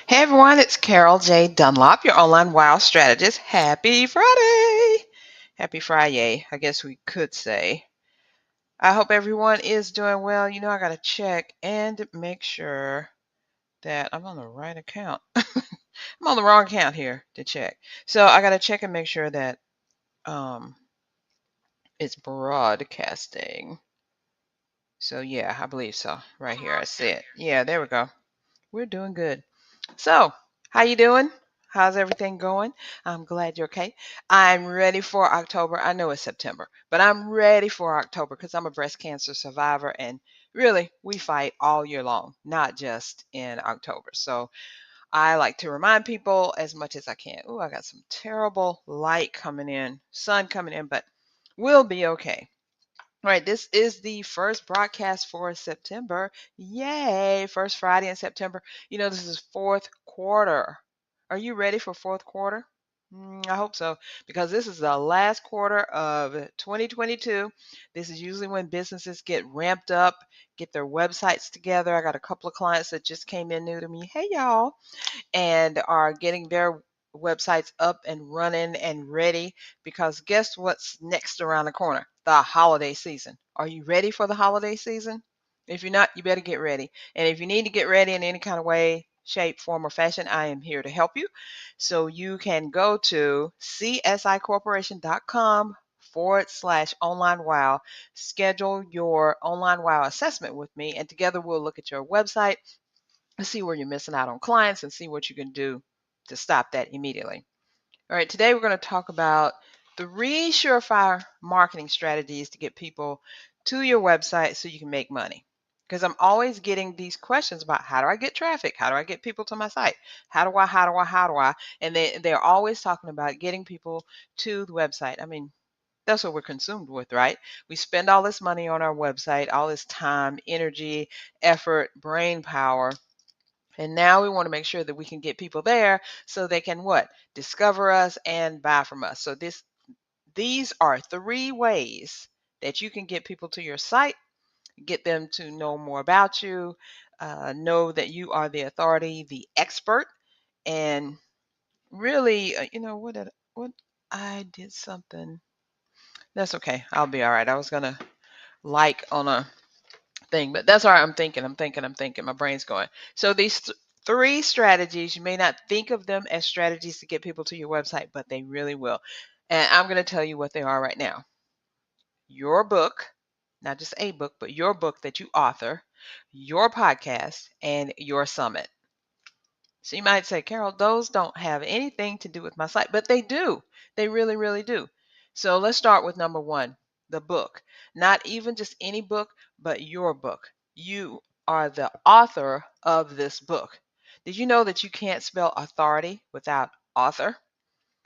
Hey everyone, it's Carol J. Dunlop, your online WOW strategist. Happy Friday! Happy Friday, I guess we could say. I hope everyone is doing well. I got to check and make sure that I'm on the right account. I'm on the wrong account here to check. So I got to check and make sure that um, it's broadcasting. So yeah, I believe so. Right here, I see it. Yeah, there we go. We're doing good. So, how you doing? How's everything going? I'm glad you're okay. I'm ready for October. I know it's September, but I'm ready for October because I'm a breast cancer survivor and really, we fight all year long, not just in October. So, I like to remind people as much as I can. Oh, I got some terrible light coming in, sun coming in, but we'll be okay. All right, this is the first broadcast for September. Yay, first Friday in September. This is fourth quarter. Are you ready for fourth quarter? I hope so, because this is the last quarter of 2022. This is usually when businesses get ramped up, get their websites together. I got a couple of clients that just came in new to me. Hey, y'all, and are getting their websites up and running and ready because guess what's next around the corner? The holiday season. Are you ready for the holiday season? If you're not, you better get ready. And if you need to get ready in any kind of way, shape, form, or fashion, I am here to help you. So you can go to csicorporation.com/online wow, schedule your online wow assessment with me, and together we'll look at your website, see where you're missing out on clients, and see what you can do to stop that immediately. All right, today we're going to talk about 3 surefire marketing strategies to get people to your website so you can make money. Because I'm always getting these questions about how do I get traffic? How do I get people to my site? How do I? And they're always talking about getting people to the website. I mean, that's what we're consumed with, right? We spend all this money on our website, all this time, energy, effort, brain power, and now we want to make sure that we can get people there so they can what? Discover us and buy from us. So these are 3 ways that you can get people to your site, get them to know more about you, know that you are the authority, the expert, and really, what I did something. That's okay. I'll be all right. I was gonna like on a thing, but that's all right. I'm thinking. My brain's going. So these 3 strategies, you may not think of them as strategies to get people to your website, but they really will. And I'm going to tell you what they are right now. Your book, not just a book, but your book that you author, your podcast, and your summit. So you might say, Carol, those don't have anything to do with my site, but they do. They really, really do. So let's start with number 1, the book. Not even just any book, but your book. You are the author of this book. Did you know that you can't spell authority without author?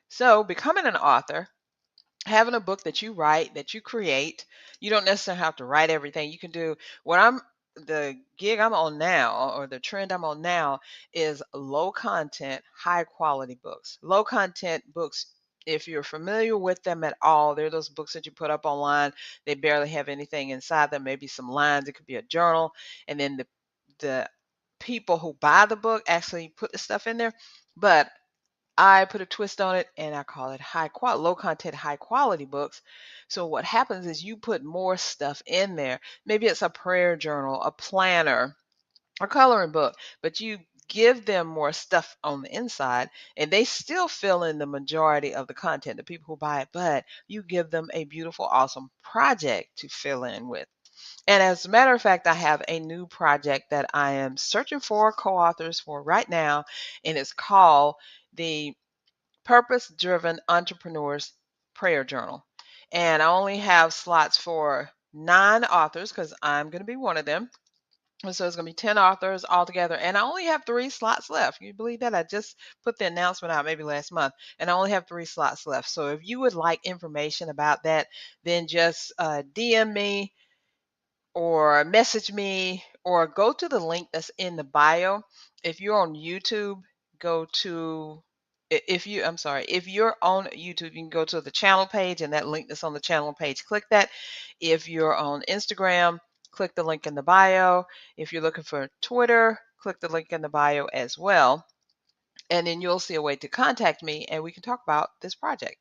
So becoming an author, having a book that you write, that you create, you don't necessarily have to write everything. You can do what I'm the gig I'm on now, or the trend I'm on now, is low content, high quality books. Low content books, if you're familiar with them at all, they're those books that you put up online. They barely have anything inside them, maybe some lines, it could be a journal, and then the people who buy the book actually put the stuff in there. But I put a twist on it and I call it low content, high quality books. So what happens is you put more stuff in there. Maybe it's a prayer journal, a planner, a coloring book, but you give them more stuff on the inside and they still fill in the majority of the content, the people who buy it, but you give them a beautiful, awesome project to fill in with. And as a matter of fact, I have a new project that I am searching for co-authors for right now, and it's called the Purpose Driven Entrepreneurs Prayer Journal. And I only have slots for 9 authors because I'm going to be one of them. And so it's going to be 10 authors altogether. And I only have 3 slots left. Can you believe that? I just put the announcement out maybe last month, and I only have 3 slots left. So if you would like information about that, then just DM me or message me or go to the link that's in the bio. If you're on YouTube, go to if you I'm sorry, if you're on YouTube, you can go to the channel page and that link that's on the channel page, click that. If you're on Instagram, click the link in the bio. If you're looking for Twitter, click the link in the bio as well. And then you'll see a way to contact me and we can talk about this project.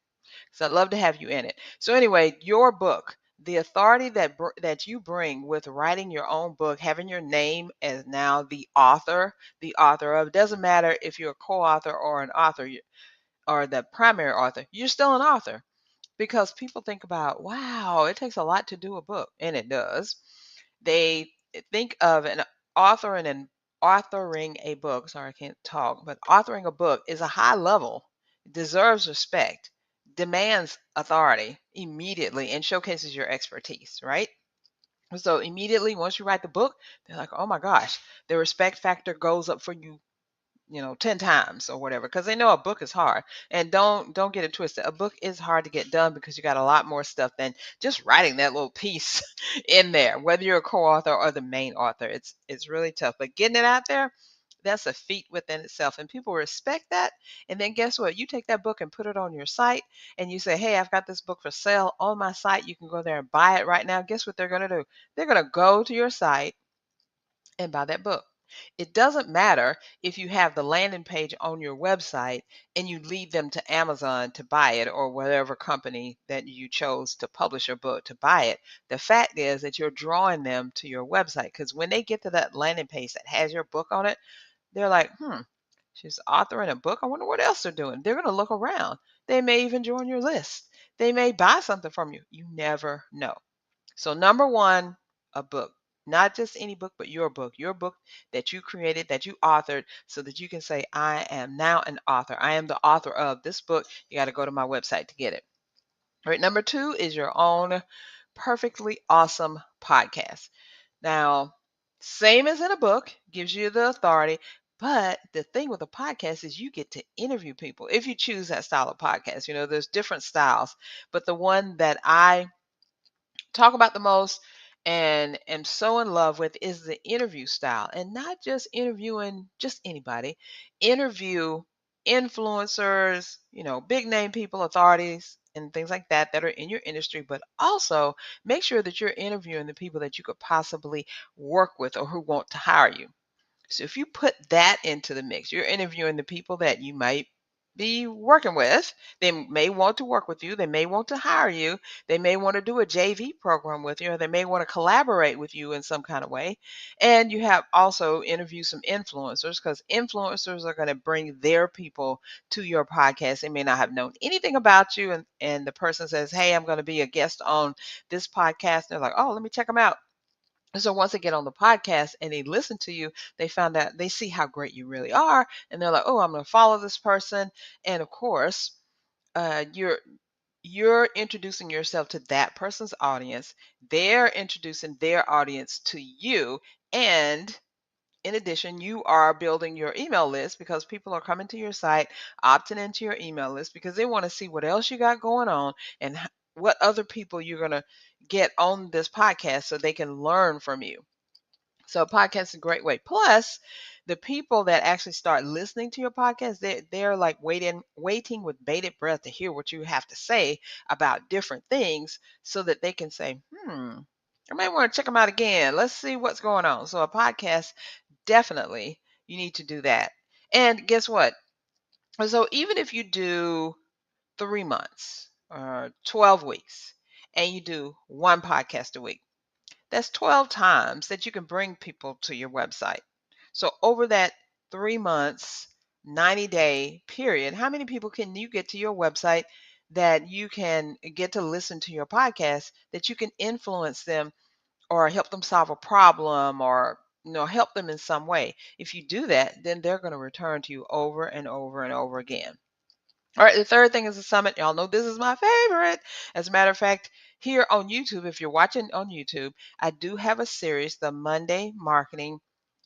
So I'd love to have you in it. So anyway, your book, the authority that you bring with writing your own book, having your name as now the author of, doesn't matter if you're a co-author or an author or the primary author, you're still an author because people think about, wow, it takes a lot to do a book, and it does. They think of an author and an authoring a book. Sorry, I can't talk, but authoring a book is a high level, deserves respect, demands authority immediately, and showcases your expertise, right? So immediately once you write the book, they're like, oh my gosh, the respect factor goes up for you, 10 times or whatever, because they know a book is hard. And don't get it twisted, a book is hard to get done because you got a lot more stuff than just writing that little piece in there, whether you're a co-author or the main author. It's really tough, but getting it out there, that's a feat within itself, and people respect that. And then guess what, you take that book and put it on your site, and you say, hey, I've got this book for sale on my site, you can go there and buy it right now. Guess what they're going to do? They're going to go to your site and buy that book. It doesn't matter if you have the landing page on your website and you lead them to Amazon to buy it or whatever company that you chose to publish your book to buy it. The fact is that you're drawing them to your website because when they get to that landing page that has your book on it, they're like, she's authoring a book. I wonder what else they're doing. They're going to look around. They may even join your list. They may buy something from you. You never know. So number one, a book. Not just any book, but your book that you created, that you authored, so that you can say, I am now an author. I am the author of this book. You got to go to my website to get it. All right, number two is your own perfectly awesome podcast. Now, same as in a book, gives you the authority. But the thing with a podcast is you get to interview people if you choose that style of podcast. There's different styles, but the one that I talk about the most and am so in love with is the interview style, and not just interviewing just anybody. Interview influencers, big name people, authorities and things like that are in your industry, but also make sure that you're interviewing the people that you could possibly work with or who want to hire you. So if you put that into the mix, you're interviewing the people that you might be working with. They may want to work with you. They may want to hire you. They may want to do a JV program with you, or they may want to collaborate with you in some kind of way. And you have also interviewed some influencers because influencers are going to bring their people to your podcast. They may not have known anything about you. And the person says, hey, I'm going to be a guest on this podcast. They're like, oh, let me check them out. So once they get on the podcast and they listen to you, they found out they see how great you really are, and they're like, "Oh, I'm going to follow this person." And of course, you're introducing yourself to that person's audience. They're introducing their audience to you, and in addition, you are building your email list because people are coming to your site, opting into your email list because they want to see what else you got going on and what other people you're going to get on this podcast so they can learn from you. So a podcast is a great way. Plus, the people that actually start listening to your podcast, they're like waiting with bated breath to hear what you have to say about different things so that they can say, I might want to check them out again. Let's see what's going on. So a podcast, definitely you need to do that. And guess what? So even if you do 3 months or 12 weeks and you do one podcast a week, that's 12 times that you can bring people to your website. So over that 3 months, 90-day period, how many people can you get to your website that you can get to listen to your podcast, that you can influence them or help them solve a problem or help them in some way? If you do that, then they're going to return to you over and over and over again. All right, the third thing is the summit. Y'all know this is my favorite. As a matter of fact, here on YouTube, if you're watching on YouTube, I do have a series, the Monday Marketing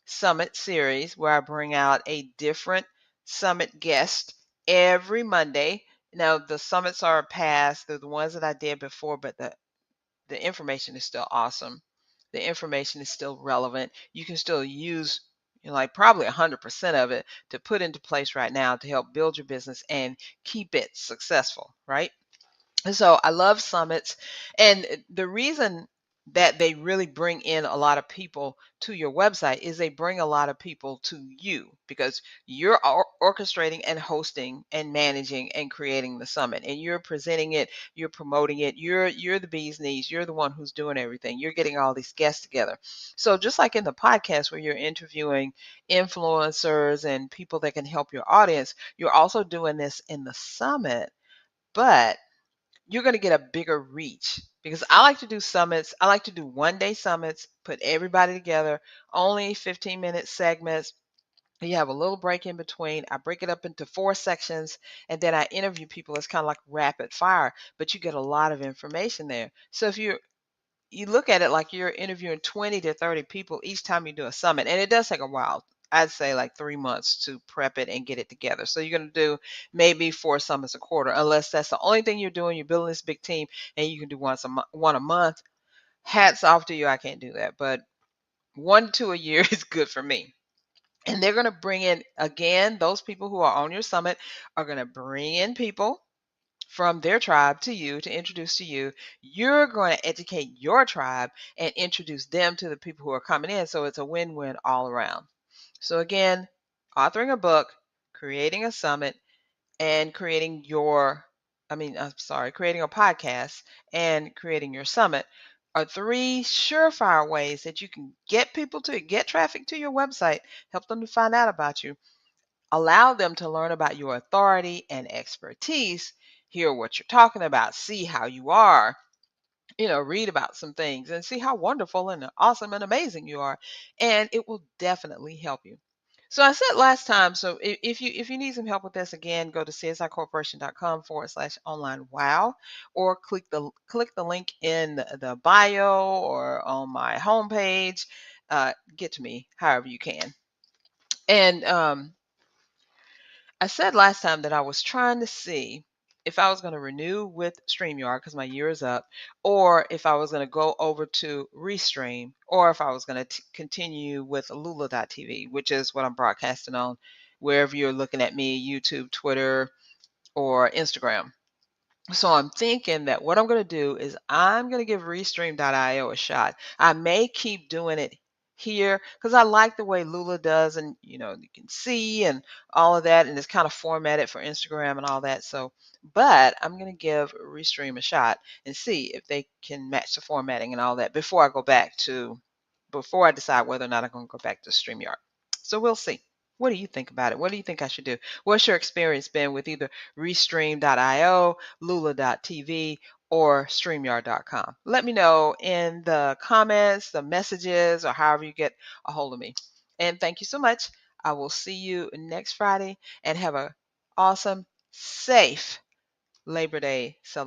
Summit series, where I bring out a different summit guest every Monday. Now, the summits are past, they're the ones that I did before, but the information is still awesome. The information is still relevant. You can still use like probably 100% of it to put into place right now to help build your business and keep it successful, right? And so I love summits. And the reason that they really bring in a lot of people to your website is they bring a lot of people to you because you're orchestrating and hosting and managing and creating the summit, and you're presenting it, you're promoting it, you're the bee's knees, you're the one who's doing everything, you're getting all these guests together. So just like in the podcast where you're interviewing influencers and people that can help your audience, you're also doing this in the summit, but you're going to get a bigger reach, because I like to do summits. I like to do 1-day summits, put everybody together, only 15-minute segments. You have a little break in between. I break it up into 4 sections, and then I interview people. It's kind of like rapid fire, but you get a lot of information there. So if you look at it like you're interviewing 20 to 30 people each time you do a summit, and it does take a while. I'd say like 3 months to prep it and get it together. So you're going to do maybe 4 summits a quarter, unless that's the only thing you're doing. You're building this big team, and you can do one a month. Hats off to you. I can't do that, but 1 to 2 a year is good for me. And they're going to bring in, again, those people who are on your summit are going to bring in people from their tribe to you to introduce to you. You're going to educate your tribe and introduce them to the people who are coming in. So it's a win-win all around. So again, authoring a book, creating a summit, and creating a podcast and creating your summit are 3 surefire ways that you can get people to get traffic to your website, help them to find out about you, allow them to learn about your authority and expertise, hear what you're talking about, see how you are, read about some things and see how wonderful and awesome and amazing you are. And it will definitely help you. So I said last time, so if you need some help with this, again, go to csicorporation.com/online wow, or click the link in the bio or on my homepage. Get to me however you can. And I said last time that I was trying to see if I was going to renew with StreamYard because my year is up, or if I was going to go over to Restream, or if I was going to continue with Lula.tv, which is what I'm broadcasting on wherever you're looking at me, YouTube, Twitter, or Instagram. So I'm thinking that what I'm going to do is I'm going to give Restream.io a shot. I may keep doing it here because I like the way Lula does, and you can see and all of that, and it's kind of formatted for Instagram and all that. So, but I'm going to give Restream a shot and see if they can match the formatting and all that before I decide whether or not I'm going to go back to StreamYard. So we'll see. What do you think about it? What do you think I should do? What's your experience been with either Restream.io, Lula.tv, or StreamYard.com? Let me know in the comments, the messages, or however you get a hold of me. And thank you so much. I will see you next Friday, and have a awesome, safe Labor Day celebration.